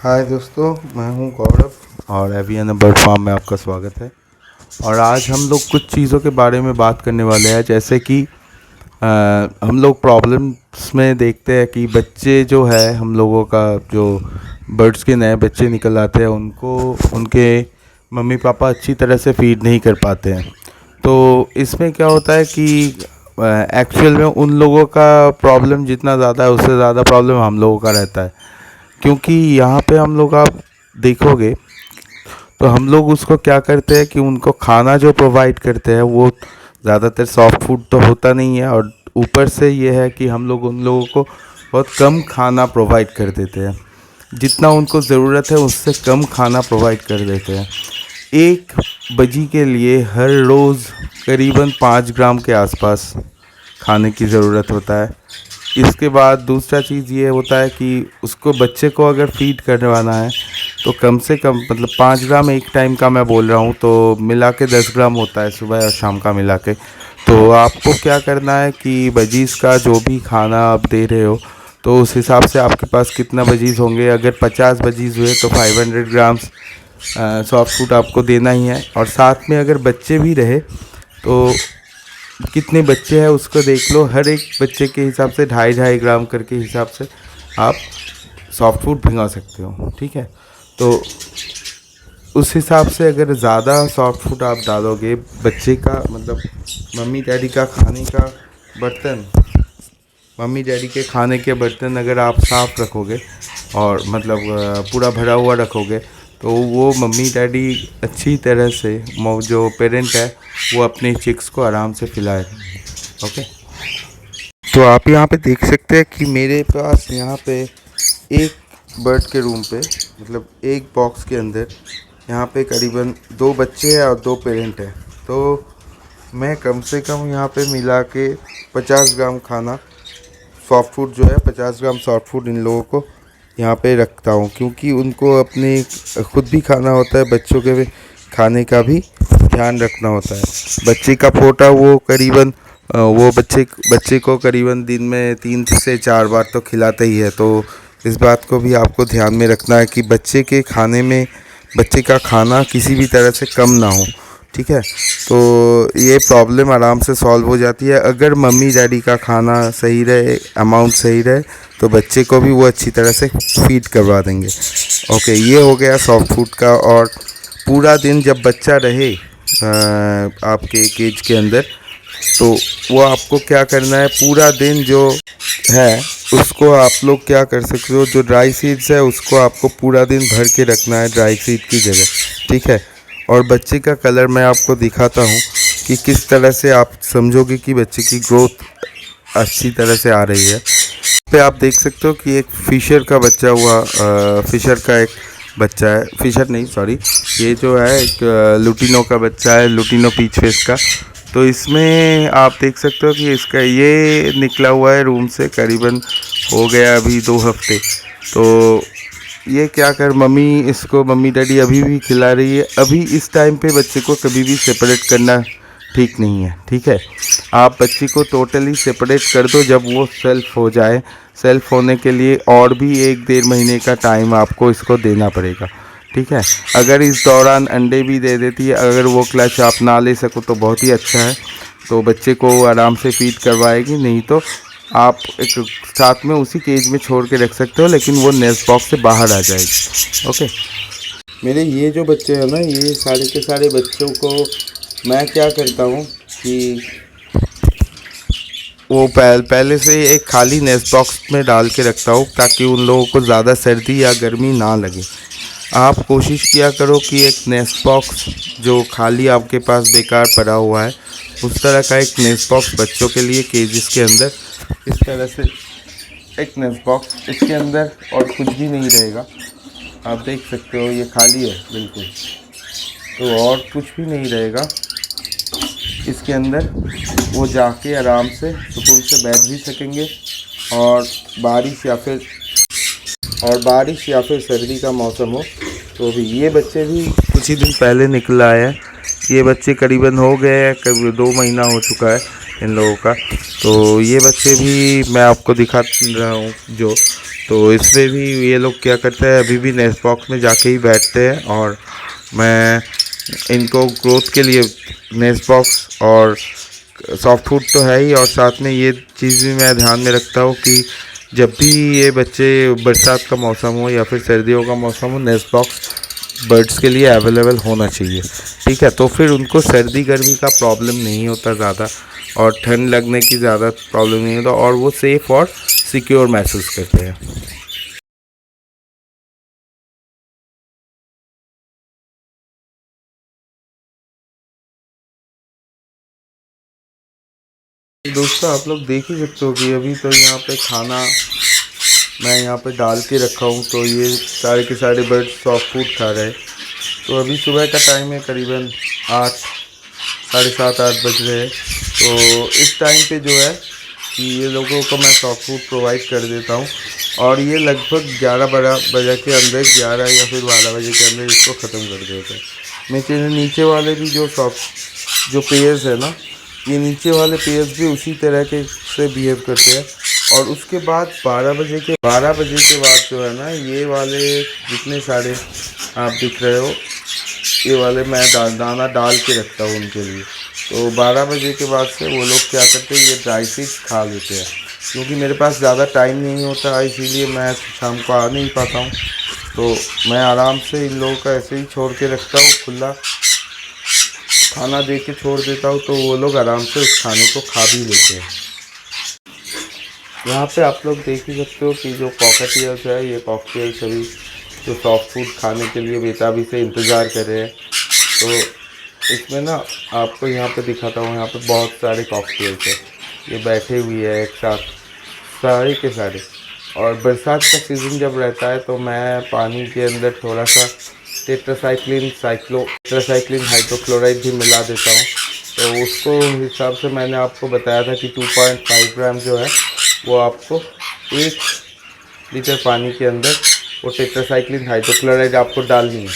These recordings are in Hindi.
हाय दोस्तों, मैं हूं गौरव और एवियन बर्ड फार्म में आपका स्वागत है। और आज हम लोग कुछ चीज़ों के बारे में बात करने वाले हैं, जैसे कि हम लोग प्रॉब्लम्स में देखते हैं कि बच्चे जो है हम लोगों का जो बर्ड्स के नए बच्चे निकल आते हैं उनको उनके मम्मी पापा अच्छी तरह से फीड नहीं कर पाते हैं। तो इसमें क्या होता है कि एक्चुअल में उन लोगों का प्रॉब्लम जितना ज़्यादा है उससे ज़्यादा प्रॉब्लम हम लोगों का रहता है, क्योंकि यहाँ पे हम लोग आप देखोगे तो हम लोग उसको क्या करते हैं कि उनको खाना जो प्रोवाइड करते हैं वो ज़्यादातर सॉफ्ट फूड तो होता नहीं है, और ऊपर से ये है कि हम लोग उन लोगों को बहुत कम खाना प्रोवाइड कर देते हैं। जितना उनको ज़रूरत है उससे कम खाना प्रोवाइड कर देते हैं। एक बजी के लिए हर रोज़ करीबन 5 ग्राम के आसपास खाने की ज़रूरत होता है। इसके बाद दूसरा चीज़ ये होता है कि उसको बच्चे को अगर फीड करवाना है तो कम से कम मतलब 5 ग्राम एक टाइम का मैं बोल रहा हूँ, तो मिला के 10 ग्राम होता है सुबह और शाम का मिला के। तो आपको क्या करना है कि बजीज़ का जो भी खाना आप दे रहे हो तो उस हिसाब से आपके पास कितना बजीज़ होंगे। अगर 50 बजीज़ हुए तो 500 ग्राम्स सॉफ्ट फूड आपको देना ही है। और साथ में अगर बच्चे भी रहे तो कितने बच्चे हैं उसको देख लो, हर एक बच्चे के हिसाब से 2.5 ग्राम करके हिसाब से आप सॉफ्ट फूड भिंगा सकते हो, ठीक है। तो उस हिसाब से अगर ज़्यादा सॉफ्ट फूड आप डालोगे, बच्चे का मतलब मम्मी डैडी का खाने का बर्तन मम्मी डैडी के खाने के बर्तन अगर आप साफ़ रखोगे और मतलब पूरा भरा हुआ रखोगे तो वो मम्मी डैडी अच्छी तरह से जो पेरेंट है वो अपने चिक्स को आराम से खिलाए। ओके, तो आप यहाँ पे देख सकते हैं कि मेरे पास यहाँ पे एक बर्ड के रूम पे मतलब एक बॉक्स के अंदर यहाँ पे करीबन 2 बच्चे हैं और 2 पेरेंट हैं। तो मैं कम से कम यहाँ पे मिला के 50 ग्राम खाना सॉफ्ट फूड जो है 50 ग्राम सॉफ्ट फूड इन लोगों को यहाँ पे रखता हूँ, क्योंकि उनको अपने खुद भी खाना होता है, बच्चों के भी खाने का भी ध्यान रखना होता है। बच्चे का पोटा वो करीबन वो बच्चे को करीबन दिन में 3 से 4 बार तो खिलाता ही है। तो इस बात को भी आपको ध्यान में रखना है कि बच्चे के खाने में बच्चे का खाना किसी भी तरह से कम ना हो, ठीक है। तो ये प्रॉब्लम आराम से सॉल्व हो जाती है अगर मम्मी डैडी का खाना सही रहे, अमाउंट सही रहे, तो बच्चे को भी वो अच्छी तरह से फीड करवा देंगे। ओके, ये हो गया सॉफ्ट फूड का। और पूरा दिन जब बच्चा रहे आपके केज के अंदर, तो वो आपको क्या करना है, पूरा दिन जो है उसको आप लोग क्या कर सकते हो, जो ड्राई सीड्स है उसको आपको पूरा दिन भर के रखना है ड्राई सीड की जगह, ठीक है। और बच्चे का कलर मैं आपको दिखाता हूँ कि किस तरह से आप समझोगे कि बच्चे की ग्रोथ अच्छी तरह से आ रही है। पे आप देख सकते हो कि एक फिशर का बच्चा हुआ फिशर का एक बच्चा है, फिशर नहीं सॉरी, ये जो है एक लुटिनो का बच्चा है, लुटिनो पीच फेस का। तो इसमें आप देख सकते हो कि इसका ये निकला हुआ है रूम से करीबन हो गया अभी 2 हफ्ते। तो ये क्या कर मम्मी डैडी अभी भी खिला रही है। अभी इस टाइम पे बच्चे को कभी भी सेपरेट करना ठीक नहीं है, ठीक है। आप बच्चे को टोटली सेपरेट कर दो जब वो सेल्फ हो जाए। सेल्फ होने के लिए और भी 1-1.5 महीने का टाइम आपको इसको देना पड़ेगा, ठीक है। अगर इस दौरान अंडे भी दे देती है, अगर वो क्लच आप ना ले सको तो बहुत ही अच्छा है, तो बच्चे को आराम से फीड करवाएगी। नहीं तो आप एक साथ में उसी केज में छोड़ के रख सकते हो, लेकिन वो नेस्ट बॉक्स से बाहर आ जाएगी। ओके, मेरे ये जो बच्चे हैं ना, ये सारे के सारे बच्चों को मैं क्या करता हूँ कि वो पहले से एक खाली नेस्ट बॉक्स में डाल के रखता हूँ ताकि उन लोगों को ज़्यादा सर्दी या गर्मी ना लगे। आप कोशिश किया करो कि एक नेस्ट बॉक्स जो खाली आपके पास बेकार पड़ा हुआ है, उस तरह का एक नेस्ट बॉक्स बच्चों के लिए केजेस के अंदर इस तरह से एक नेस्ट बॉक्स, इसके अंदर और कुछ भी नहीं रहेगा। आप देख सकते हो ये खाली है बिल्कुल, तो और कुछ भी नहीं रहेगा इसके अंदर। वो जाके आराम से सुकून से बैठ भी सकेंगे। और बारिश या फिर सर्दी का मौसम हो तो भी। ये बच्चे भी कुछ ही दिन पहले निकल आए हैं, ये बच्चे करीबन हो गए हैं, करीब 2 महीना हो चुका है इन लोगों का। तो ये बच्चे भी मैं आपको दिखा रहा हूँ जो, तो इसमें भी ये लोग क्या करते हैं, अभी भी नेस्ट बॉक्स में जाके ही बैठते हैं। और मैं इनको ग्रोथ के लिए नेस्ट बॉक्स और सॉफ्ट फूड तो है ही, और साथ में ये चीज़ भी मैं ध्यान में रखता हूँ कि जब भी ये बच्चे बरसात का मौसम हो या फिर सर्दियों का मौसम हो, नेस्ट बॉक्स बर्ड्स के लिए अवेलेबल होना चाहिए। ठीक है, तो फिर उनको सर्दी गर्मी का प्रॉब्लम नहीं होता ज़्यादा, और ठंड लगने की ज़्यादा प्रॉब्लम नहीं होता, और वो सेफ़ और सिक्योर महसूस करते हैं। दोस्तों, आप लोग देख ही सकते हो कि अभी तो यहाँ पे खाना मैं यहाँ पे डाल के रखा हूँ, तो ये सारे के सारे बर्ड सॉफ्ट फूड खा रहे हैं। तो अभी सुबह का टाइम है, करीबन 8 साढ़े 7-8 बज रहे हैं। तो इस टाइम पे जो है कि ये लोगों को मैं सॉफ्ट फूड प्रोवाइड कर देता हूँ, और ये लगभग 11-12 बजे के अंदर, 11 या फिर 12 बजे के अंदर इसको ख़त्म कर देते हैं। नीचे नीचे वाले भी जो पेयर्स है ना, ये नीचे वाले पेयर्स भी उसी तरह के से बिहेव करते हैं। और उसके बाद 12 बजे के बाद जो है ना, ये वाले जितने सारे आप दिख रहे हो, ये वाले मैं दाना डाल के रखता हूँ उनके लिए। तो 12 बजे के बाद से वो लोग क्या करते हैं, ये ड्राई सीड्स खा लेते हैं। क्योंकि मेरे पास ज़्यादा टाइम नहीं होता, इसीलिए मैं शाम को आ नहीं पाता हूँ। तो मैं आराम से इन लोगों का ऐसे ही छोड़ के रखता हूँ, खुला खाना दे के छोड़ देता हूँ, तो वो लोग आराम से उस खाने को खा भी लेते हैं। यहाँ पे आप लोग देख ही सकते हो कि जो कॉकटेल्स है, ये कॉकटेल्स अभी जो सॉफ्ट फूड खाने के लिए बेताबी से इंतज़ार कर रहे हैं। तो इसमें ना आपको यहाँ पे दिखाता हूँ, यहाँ पे बहुत सारे कॉकटेल्स है, ये बैठे हुए हैं एक साथ सारे के सारे। और बरसात का सीज़न जब रहता है तो मैं पानी के अंदर थोड़ा सा टेट्रासाइक्लिन हाइड्रोक्लोराइड भी मिला देता हूँ। तो उसको हिसाब से मैंने आपको बताया था कि 2.5 ग्राम जो है वो आपको 1 लीटर पानी के अंदर वो टेट्रासाइक्लिन हाइड्रोक्लोराइड आपको डालनी है।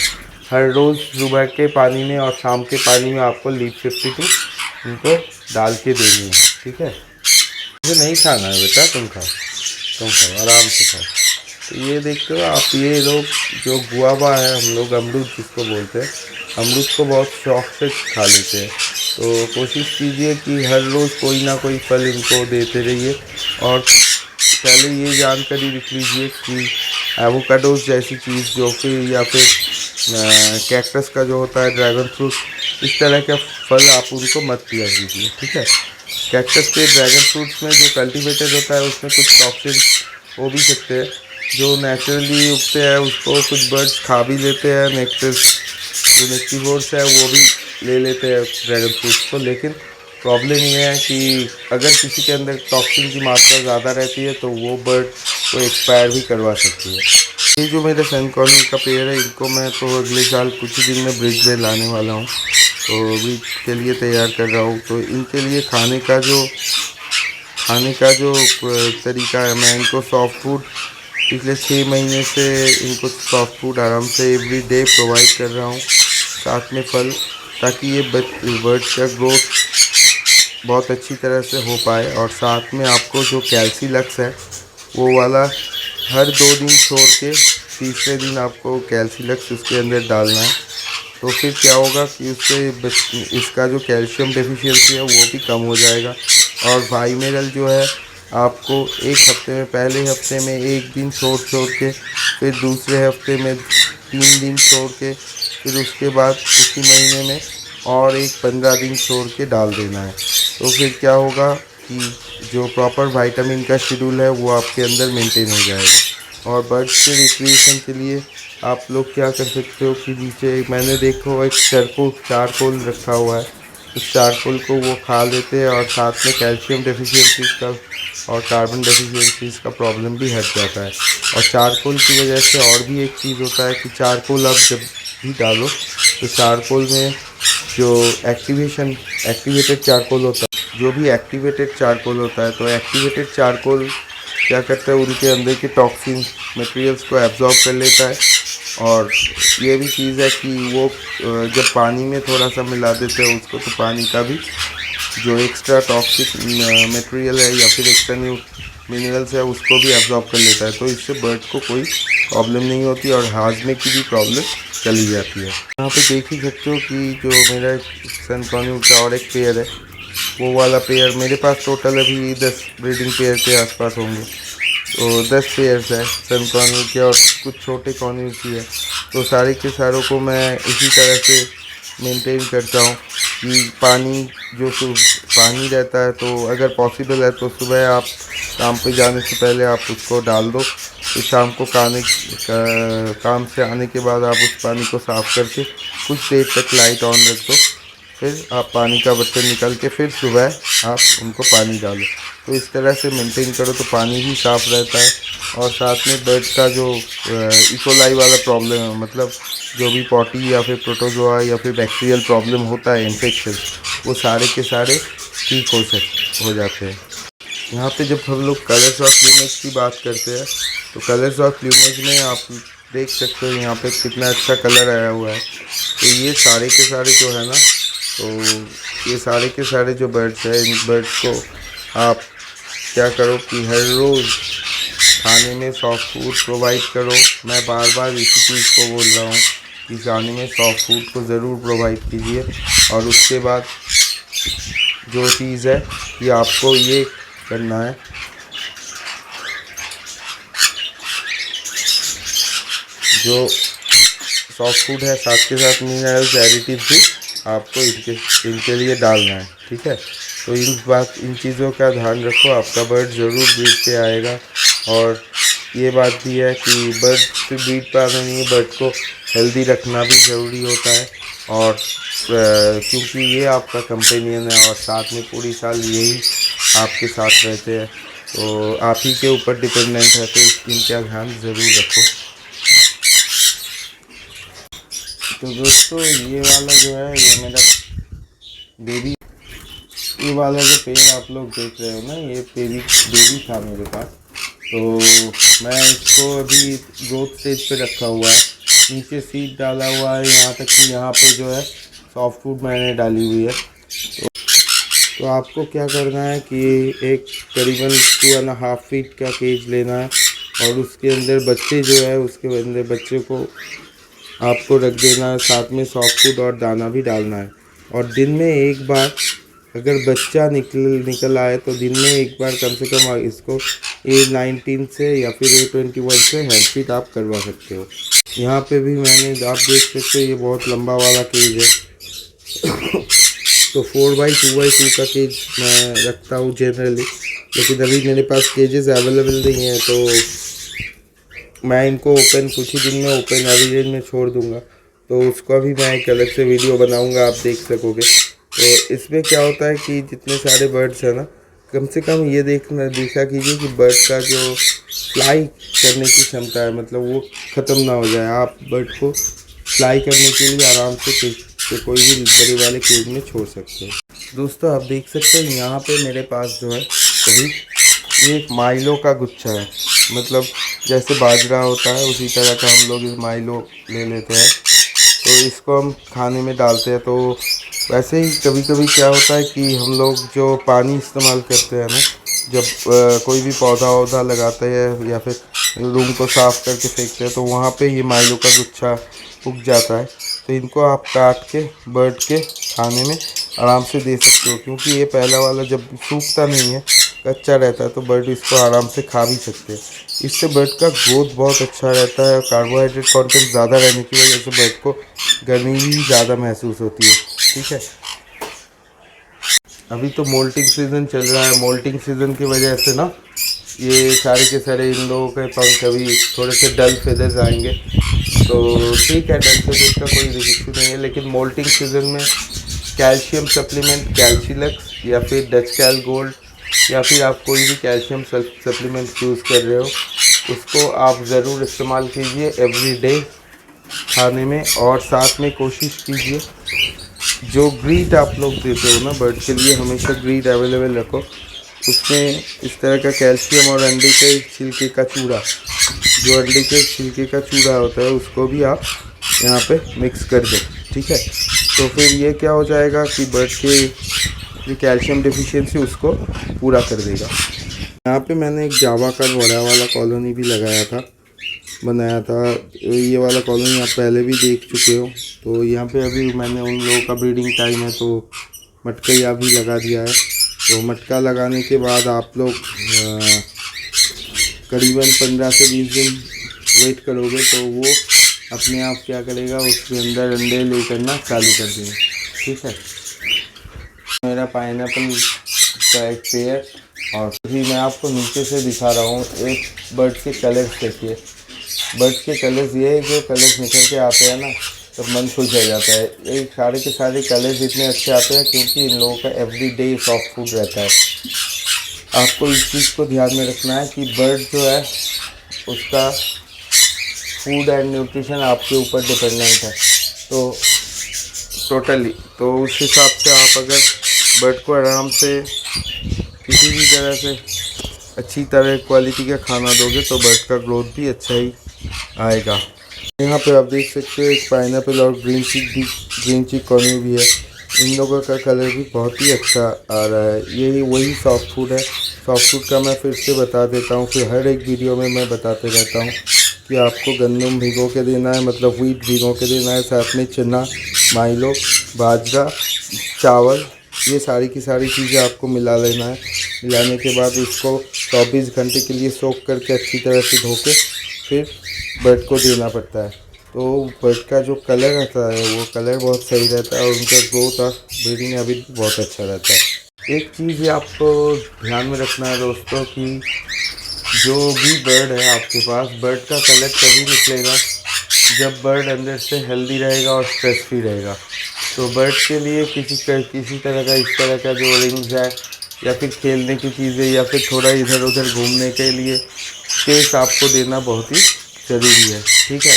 हर रोज़ सुबह के पानी में और शाम के पानी में आपको लीफ 52 उनको डाल के देनी है। ठीक है, मुझे नहीं खाना है बेटा, तुम खाओ आराम से खाओ। तो ये देखते हो आप, ये लोग जो गुआवा है, हम लोग अमरूद जिसको बोलते हैं, अमरूद को बहुत शौक से खा लेते हैं। तो कोशिश कीजिए कि हर रोज़ कोई ना कोई फल इनको देते रहिए। और पहले ये जानकारी रख लीजिए कि एवोकाडोस जैसी चीज़ जो कि, या फिर कैक्टस का जो होता है ड्रैगन फ्रूट, इस तरह का फल आप उनको मत दिया कीजिए। ठीक है, कैक्टस के ड्रैगन फ्रूट्स में जो कल्टीवेटेड होता है उसमें कुछ टॉक्सिन हो भी सकते हैं, जो नेचुरली उगते हैं उसको कुछ बर्ड्स खा भी लेते हैं, जो नेक्टिवोर्स है वो भी ले लेते हैं ड्रैगन फ्रूट्स को। लेकिन प्रॉब्लम ये है कि अगर किसी के अंदर टॉक्सिन की मात्रा ज़्यादा रहती है तो वो बर्ड को एक्सपायर भी करवा सकती है। ये जो मेरे सनकॉर्नी का पेड़ है, इनको मैं तो अगले साल कुछ ही दिन में ब्रिज में लाने वाला हूँ, तो अभी के लिए तैयार कर रहा हूँ। तो इनके लिए खाने का जो तरीका है, मैं इनको सॉफ्ट फूड पिछले 6 महीने से इनको सॉफ्ट फूड आराम से एवरी डे प्रोवाइड कर रहा हूँ, साथ में फल, ताकि ये बर्ड्स का ग्रोथ बहुत अच्छी तरह से हो पाए। और साथ में आपको जो कैल्सीलक्स है वो वाला हर 2 दिन छोड़ के तीसरे दिन आपको कैल्सीलक्स उसके अंदर डालना है। तो फिर क्या होगा कि उससे इसका जो कैल्शियम डेफिशिएंसी है वो भी कम हो जाएगा। और वाइमेरल जो है आपको एक हफ्ते में, पहले हफ्ते में 1 दिन छोड़ के, फिर दूसरे हफ्ते में 3 दिन छोड़ के, फिर उसके बाद उसी महीने में और एक 15 दिन छोड़ के डाल देना है। तो फिर क्या होगा कि जो प्रॉपर विटामिन का शेड्यूल है वो आपके अंदर मेंटेन हो जाएगा। और बर्ड्स के रिक्रिएशन के लिए आप लोग क्या कर सकते हो कि नीचे मैंने देखो एक चारकोल रखा हुआ है, उस चारकोल को वो खा लेते हैं, और साथ में कैल्शियम डेफिशिएंसीज का और कार्बन डेफिशिएंसीज का प्रॉब्लम भी हट जाता है। और चारकोल की वजह से और भी एक चीज़ होता है कि चारकोल आप जब भी डालो तो चारकोल में जो एक्टिवेटेड चारकोल होता है, जो भी एक्टिवेटेड चारकोल होता है, तो एक्टिवेटेड चारकोल क्या करता है, उनके अंदर के टॉक्सिन मटेरियल्स को एब्जॉर्ब कर लेता है। और ये भी चीज़ है कि वो जब पानी में थोड़ा सा मिला देते हैं उसको, तो पानी का भी जो एक्स्ट्रा टॉक्सिक मटेरियल है या फिर एक्स्ट्रा मिनरल्स है उसको भी एब्जॉर्ब कर लेता है, तो इससे बर्ड को कोई प्रॉब्लम नहीं होती और हाजमे की भी प्रॉब्लम चली जाती है। यहाँ पे देख ही सकते हो कि जो मेरा सन कॉर्न्यूल का और एक पेयर है, वो वाला पेयर मेरे पास टोटल अभी 10 ब्रीडिंग पेयर के आसपास होंगे। तो 10 पेयर्स है सन कॉर्न्यूल के और कुछ छोटे कॉर्न्यूल की है। तो सारे के सारों को मैं इसी तरह से मेंटेन करता हूँ कि पानी रहता है, तो अगर पॉसिबल है तो सुबह आप काम पे जाने से पहले आप उसको डाल दो। तो शाम को काम से आने के बाद आप उस पानी को साफ़ करके कुछ देर तक लाइट ऑन रख दो, फिर आप पानी का बर्तन निकाल के फिर सुबह आप उनको पानी डालो। तो इस तरह से मेंटेन करो तो पानी भी साफ़ रहता है और साथ में बर्ड का जो इकोलाई वाला प्रॉब्लम है, मतलब जो भी पॉटी या फिर प्रोटोजोआ या फिर बैक्टीरियल प्रॉब्लम होता है, इन्फेक्शन, वो सारे के सारे ठीक हो जाते हैं। यहाँ पे जब हम लोग कलर्स ऑफ प्लूमेज की बात करते हैं तो कलर्स ऑफ प्लूमेज में आप देख सकते हो यहाँ पे कितना अच्छा कलर आया हुआ है। तो ये सारे के सारे जो है ना, तो ये सारे के सारे जो बर्ड्स हैं, इन बर्ड्स को आप क्या करो कि हर रोज़ खाने में सॉफ्ट फूड प्रोवाइड करो। मैं बार बार इसी चीज़ को बोल रहा हूँ कि खाने में सॉफ्ट फूड को ज़रूर प्रोवाइड कीजिए। और उसके बाद जो चीज़ है कि आपको ये करना है, जो सॉफ्ट फूड है साथ के साथ मिनरल्स एडिटिव भी आपको इनके लिए डालना है, ठीक है। तो इन चीज़ों का ध्यान रखो, आपका बर्ड ज़रूर ब्रीड पे आएगा। और ये बात भी है कि बर्ड से ब्रीड पे आना नहीं है, बर्ड को हेल्दी रखना भी ज़रूरी होता है। और क्योंकि ये आपका कंपेनियन है और साथ में पूरी साल यही आपके साथ रहते हैं, तो आप ही के ऊपर डिपेंडेंट है, तो इनका ध्यान ज़रूर रखो। तो दोस्तों ये वाला जो है ये मेरा बेबी, ये वाला जो पेड़ आप लोग देख रहे हो ना, ये बेबी था मेरे पास। तो मैं इसको अभी ग्रोथ स्टेज पे रखा हुआ है, नीचे सीड डाला हुआ है, यहाँ तक कि यहाँ पे जो है सॉफ्ट फूड मैंने डाली हुई है। तो आपको क्या करना है कि एक करीबन 2.5 फीट का केज लेना है और उसके अंदर बच्चे जो है, उसके अंदर बच्चे को आपको रख देना है, साथ में सॉफ्ट फूड और दाना भी डालना है। और दिन में एक बार अगर बच्चा निकल आए तो दिन में एक बार कम से कम इसको A19 से या फिर A21 से हेड फीड आप करवा सकते हो। यहाँ पे भी मैंने, आप देख सकते हो, ये बहुत लंबा वाला केज है। तो 4x2x2 का केज मैं रखता हूँ जनरली, लेकिन अभी मेरे पास केजेस अवेलेबल नहीं है, तो मैं इनको कुछ ही दिन में ओपन एवरेज में छोड़ दूँगा। तो उसका भी मैं एक अलग से वीडियो बनाऊँगा, आप देख सकोगे। तो इसमें क्या होता है कि जितने सारे बर्ड्स हैं ना, कम से कम ये देखा कीजिए कि बर्ड का जो फ्लाई करने की क्षमता है, मतलब वो ख़त्म ना हो जाए। आप बर्ड को फ्लाई करने के लिए आराम से कोई भी बड़े वाले केज में छोड़ सकते हैं। दोस्तों आप देख सकते हैं यहाँ पे मेरे पास जो है अभी ये एक माइलो का गुच्छा है, मतलब जैसे बाजरा होता है उसी तरह का हम लोग इस माइलो ले लेते हैं, तो इसको हम खाने में डालते हैं। तो वैसे ही कभी कभी क्या होता है कि हम लोग जो पानी इस्तेमाल करते हैं ना, जब कोई भी पौधा लगाते हैं या फिर रूम को साफ़ करके फेंकते हैं, तो वहाँ पे ये माइलो का गुच्छा उग जाता है। तो इनको आप काट के बर्ड के खाने में आराम से दे सकते हो, क्योंकि ये पहला वाला जब सूखता नहीं है, कच्चा रहता है, तो बर्ड इसको आराम से खा भी सकते हैं। इससे बर्ड का ग्रोथ बहुत अच्छा रहता है और कार्बोहाइड्रेट कंटेंट ज़्यादा रहने की वजह से बर्ड को गर्मी भी ज़्यादा महसूस होती है, ठीक है। अभी तो मोल्टिंग सीज़न चल रहा है, मोल्टिंग सीज़न की वजह से ना ये सारे के सारे इन लोगों के पंख अभी थोड़े से डल फेदर्स आएंगे, तो ठीक है, डल फेदर्स का कोई इशू नहीं है। लेकिन मोल्टिंग सीज़न में कैल्शियम सप्लीमेंट कैल्शिलक्स या फिर डच कैल गोल्ड या फिर आप कोई भी कैल्शियम सप्लीमेंट यूज़ कर रहे हो, उसको आप ज़रूर इस्तेमाल कीजिए एवरी डे खाने में। और साथ में कोशिश कीजिए जो ग्रीट आप लोग देते हो ना बर्ड के लिए, हमेशा ग्रीट अवेलेबल रखो। उसमें इस तरह का कैल्शियम और अंडे के छिलके का चूड़ा, जो अंडे के छिलके का चूड़ा होता है, उसको भी आप यहाँ पे मिक्स कर दो, ठीक है। तो फिर ये क्या हो जाएगा कि बर्ड के कैल्शियम डिफिशियंसी उसको पूरा कर देगा। यहाँ पे मैंने एक जावा का बड़ा वाला कॉलोनी भी बनाया था। ये वाला कॉलोनी आप पहले भी देख चुके हो। तो यहाँ पे अभी मैंने उन लोगों का ब्रीडिंग टाइम है तो मटका भी लगा दिया है। तो मटका लगाने के बाद आप लोग करीबन 15 से 20 दिन वेट करोगे तो वो अपने आप क्या करेगा, उसके अंदर अंडे ले करना चालू कर देगा। ठीक है, मेरा पाइनएप्पल का एक पेड़, और अभी मैं आपको नीचे से दिखा रहा हूँ एक बर्ड के कलर्स देखिए। बर्ड के कलर्स ये है, जो कलर्स निकल के आते हैं ना तो मन खुश हो जाता है। ये सारे के सारे कलर्स इतने अच्छे आते हैं क्योंकि इन लोगों का एवरीडे सॉफ्ट फूड रहता है। आपको इस चीज़ को ध्यान में रखना है कि बर्ड जो है उसका फूड एंड न्यूट्रिशन आपके ऊपर डिपेंडेंट है। तो टोटली तो उस हिसाब से आप अगर बर्ड को आराम से किसी भी तरह से अच्छी तरह क्वालिटी का खाना दोगे तो बर्ड का ग्रोथ भी अच्छा ही आएगा। यहाँ पे आप देख सकते हो एक पाइनएप्पल और ग्रीन चीक कॉर्न भी है। इन लोगों का कलर भी बहुत ही अच्छा आ रहा है। यही वही सॉफ्ट फूड है। सॉफ्ट फूड का मैं फिर से बता देता हूँ, फिर हर एक वीडियो में मैं बताते रहता हूँ कि आपको गंदम भिगो के देना है, मतलब व्हीट भिगो के देना है, साथ में चना, माइलो, बाजरा, चावल, ये सारी की सारी चीज़ें आपको मिला लेना है। मिलाने के बाद इसको 24 घंटे के लिए सोख करके अच्छी तरह से धो के फिर बर्ड को देना पड़ता है। तो बर्ड का जो कलर रहता है वो कलर बहुत सही रहता है और उनका ग्रोथ और ब्रीडिंग हैबिट भी बहुत अच्छा रहता है। एक चीज़ ये आपको ध्यान में रखना है दोस्तों कि जो भी बर्ड है आपके पास, बर्ड का कलर तभी निकलेगा जब बर्ड अंदर से हेल्दी रहेगा और स्ट्रेस फ्री रहेगा। तो बर्ड के लिए किसी तरह का इस तरह का जो रिंग्स है या फिर खेलने की चीज़ें या फिर थोड़ा इधर उधर घूमने के लिए स्पेस आपको देना बहुत ही ज़रूरी है। ठीक है,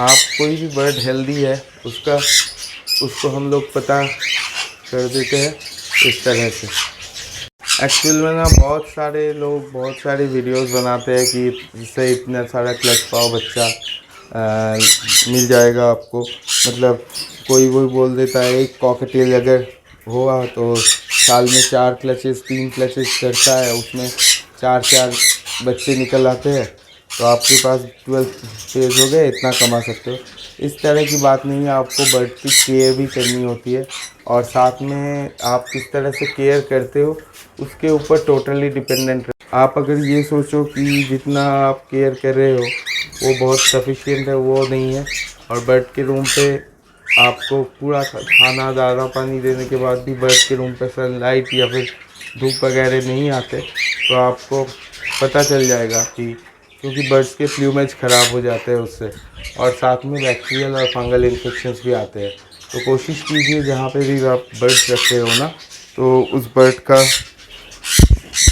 आप कोई भी बर्ड हेल्दी है उसको हम लोग पता कर देते हैं इस तरह से। एक्चुअल में ना बहुत सारे लोग बहुत सारे वीडियोस बनाते हैं कि इससे इतना सारा क्लच पाओ बच्चा मिल जाएगा आपको। मतलब कोई बोल देता है एक कॉकटेल अगर हुआ तो साल में 4 क्लचेस 3 क्लचेस करता है, उसमें 4 बच्चे निकल आते हैं तो आपके पास 12 पेज हो गए, इतना कमा सकते हो। इस तरह की बात नहीं है, आपको बर्ड की केयर भी करनी होती है और साथ में आप किस तरह से केयर करते हो उसके ऊपर टोटली डिपेंडेंट। आप अगर ये सोचो कि जितना आप केयर कर रहे हो वो बहुत सफिशिएंट है, वो नहीं है। और बर्ड के रूम पे आपको पूरा खाना दाना पानी देने के बाद भी बर्ड के रूम पे सनलाइट या फिर धूप वगैरह नहीं आते तो आपको पता चल जाएगा कि क्योंकि बर्ड्स के प्लूमेज ख़राब हो जाते हैं उससे, और साथ में बैक्टीरियल और फंगल इन्फेक्शंस भी आते हैं। तो कोशिश कीजिए जहाँ पे भी आप बर्ड्स रख रहे हो ना, तो उस बर्ड का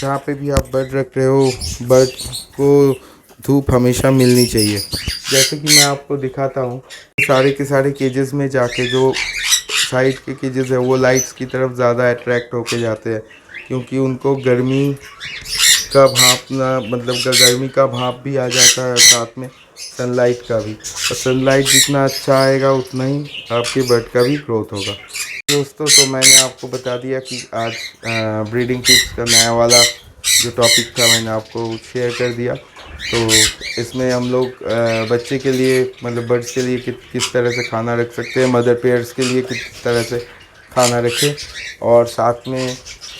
जहाँ पे भी आप बर्ड रख रहे हो बर्ड को धूप हमेशा मिलनी चाहिए। जैसे कि मैं आपको दिखाता हूँ, सारे के सारे केजेस में जाके जो साइड के केजेस है वो लाइट्स की तरफ ज़्यादा अट्रैक्ट होके जाते हैं क्योंकि उनको गर्मी का भाप ना, मतलब गर्मी का भाप भी आ जाता है, साथ में सनलाइट का भी। और सनलाइट जितना अच्छा आएगा उतना ही आपके बर्ड का भी ग्रोथ होगा। दोस्तों तो मैंने आपको बता दिया कि आज ब्रीडिंग टिप्स का नया वाला जो टॉपिक था मैंने आपको शेयर कर दिया। तो इसमें हम लोग बच्चे के लिए मतलब बर्ड्स के लिए किस तरह से खाना रख सकते हैं, मदर पेयर्स के लिए किस तरह से खाना रखें, और साथ में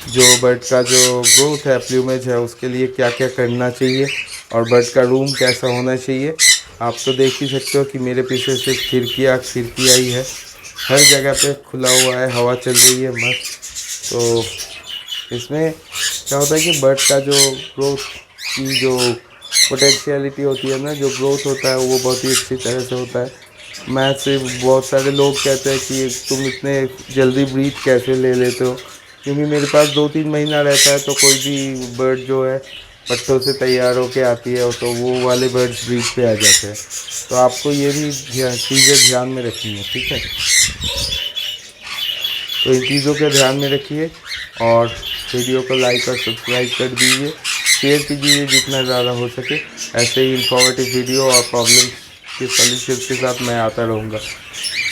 जो बर्ड का जो ग्रोथ है प्लूमेज है उसके लिए क्या क्या करना चाहिए, और बर्ड का रूम कैसा होना चाहिए। आप तो देख ही सकते हो कि मेरे पीछे से खिड़कियाँ ही है, हर जगह पे खुला हुआ है, हवा चल रही है मस्त। तो इसमें क्या होता है कि बर्ड का जो ग्रोथ की जो पोटेंशियलिटी होती है ना, जो ग्रोथ होता है वो बहुत ही अच्छी तरह से होता है। मैं सिर्फ बहुत सारे लोग कहते हैं कि तुम इतने जल्दी ब्रीड कैसे ले लेते हो, क्योंकि मेरे पास 2-3 महीना रहता है तो कोई भी बर्ड जो है पट्टों से तैयार होके आती है तो वो वाले बर्ड्स ब्रीड पे आ जाते हैं। तो आपको ये भी चीज़ें ध्यान में रखनी है, ठीक है। तो इन चीज़ों के ध्यान में रखिए और वीडियो को लाइक और सब्सक्राइब कर दीजिए, शेयर कीजिए जितना ज़्यादा हो सके। ऐसे ही इंफॉर्मेटिव वीडियो और प्रॉब्लम के सॉल्यूशन के साथ मैं आता रहूँगा।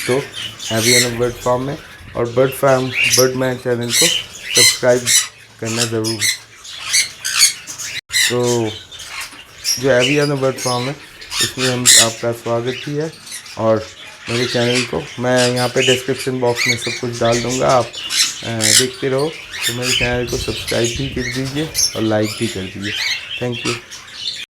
तो हैवी बर्ड फार्म में और बर्ड मैन चैनल को सब्सक्राइब करना ज़रूर तो जो एवियन बर्ड फार्म है इसमें हम आपका स्वागत ही है। और मेरे चैनल को मैं यहाँ पे डिस्क्रिप्शन बॉक्स में सब कुछ डाल दूँगा, आप देखते रहो। तो मेरे चैनल को सब्सक्राइब भी कर दीजिए और लाइक भी कर दीजिए। Thank you.